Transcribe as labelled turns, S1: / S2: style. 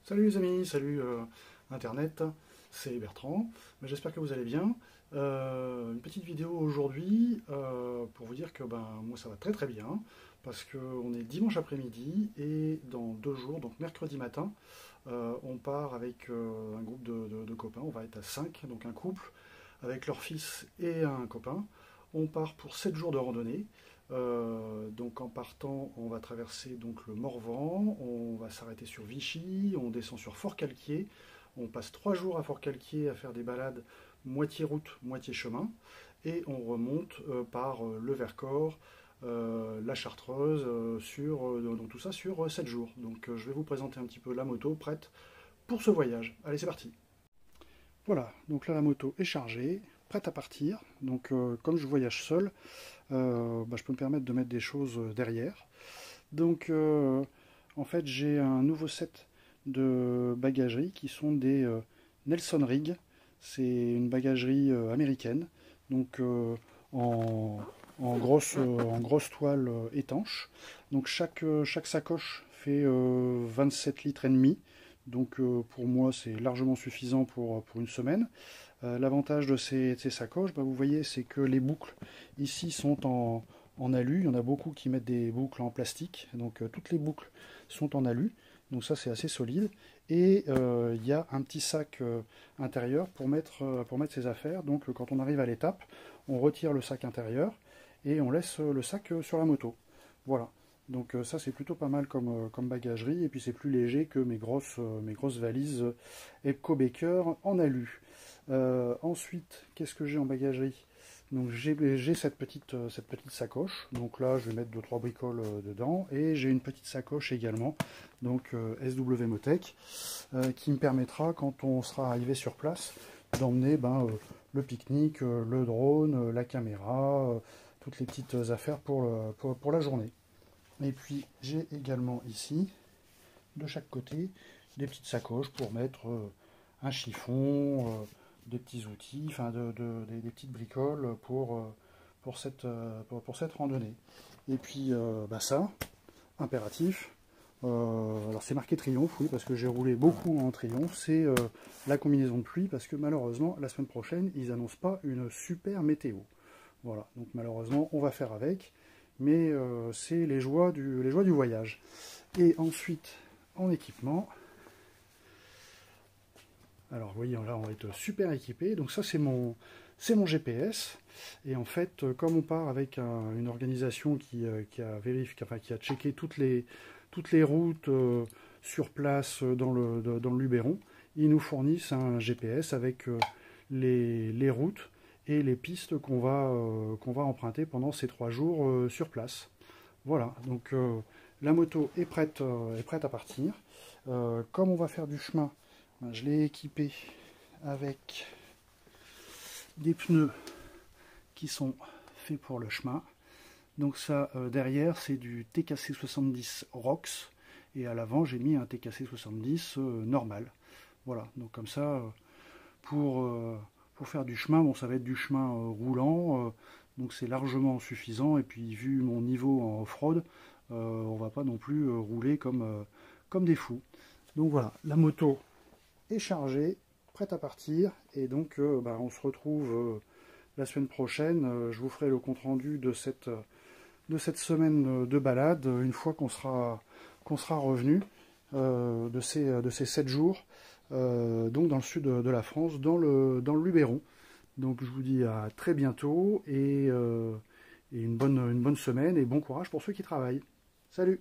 S1: Salut les amis, salut Internet, c'est Bertrand. J'espère que vous allez bien. Une petite vidéo aujourd'hui pour vous dire que moi ça va très très bien parce qu'on est dimanche après-midi et dans 2 jours, donc mercredi matin, on part avec un groupe de copains. On va être à 5, donc un couple avec leur fils et un copain. On part pour 7 jours de randonnée. Donc en partant, on va traverser donc le Morvan, on va s'arrêter sur Vichy, on descend sur Fort-Calquier, on passe 3 jours à Fort-Calquier à faire des balades moitié route, moitié chemin, et on remonte par le Vercors, la Chartreuse, donc tout ça sur 7 jours. Donc je vais vous présenter un petit peu la moto prête pour ce voyage. Allez, c'est parti. Voilà, donc là la moto est chargée, prête à partir. Donc comme je voyage seul, je peux me permettre de mettre des choses derrière. Donc en fait j'ai un nouveau set de bagagerie qui sont des Nelson Rig. C'est une bagagerie américaine, donc en grosse toile étanche. Donc chaque sacoche fait 27 litres et demi. Donc pour moi c'est largement suffisant pour une semaine. L'avantage de ces sacoches, vous voyez, c'est que les boucles ici sont en alu. Il y en a beaucoup qui mettent des boucles en plastique. Donc toutes les boucles sont en alu. Donc ça c'est assez solide. Et il y a un petit sac intérieur pour mettre ses affaires. Donc quand on arrive à l'étape, on retire le sac intérieur et on laisse le sac sur la moto. Voilà. Donc ça c'est plutôt pas mal comme bagagerie. Et puis c'est plus léger que mes grosses valises Epco Baker en alu. Ensuite, qu'est-ce que j'ai en bagagerie? Donc j'ai cette petite sacoche. Donc là, je vais mettre 2-3 bricoles dedans. Et j'ai une petite sacoche également, donc SW Motech, qui me permettra, quand on sera arrivé sur place, d'emmener le pique-nique, le drone, la caméra, toutes les petites affaires pour la journée. Et puis j'ai également ici, de chaque côté, des petites sacoches pour mettre un chiffon, des petits outils, enfin des petites bricoles pour cette randonnée. Et puis ça, impératif. Alors c'est marqué Triomphe, oui, parce que j'ai roulé beaucoup en Triomphe. C'est la combinaison de pluie, parce que malheureusement la semaine prochaine ils annoncent pas une super météo. Voilà, donc malheureusement on va faire avec, mais c'est les joies du voyage. Et ensuite en équipement. Alors vous voyez, là on va être super équipé. Donc ça c'est mon GPS. Et en fait, comme on part avec une organisation qui a checké toutes les routes sur place dans le Luberon, ils nous fournissent un GPS avec les routes et les pistes qu'on va emprunter pendant ces 3 jours sur place. Voilà, donc la moto est prête à partir. Comme on va faire du chemin, je l'ai équipé avec des pneus qui sont faits pour le chemin. Donc ça, derrière, c'est du TKC 70 ROX. Et à l'avant, j'ai mis un TKC 70 normal. Voilà, donc comme ça, pour faire du chemin, bon, ça va être du chemin roulant. Donc c'est largement suffisant. Et puis, vu mon niveau en off-road, on va pas non plus rouler comme des fous. Donc voilà, la moto est chargée, prête à partir, et donc on se retrouve la semaine prochaine. Je vous ferai le compte rendu de cette semaine de balade une fois qu'on sera revenu de ces 7 jours, donc dans le sud de la France, dans le Luberon. Donc je vous dis à très bientôt et une bonne semaine et bon courage pour ceux qui travaillent. Salut!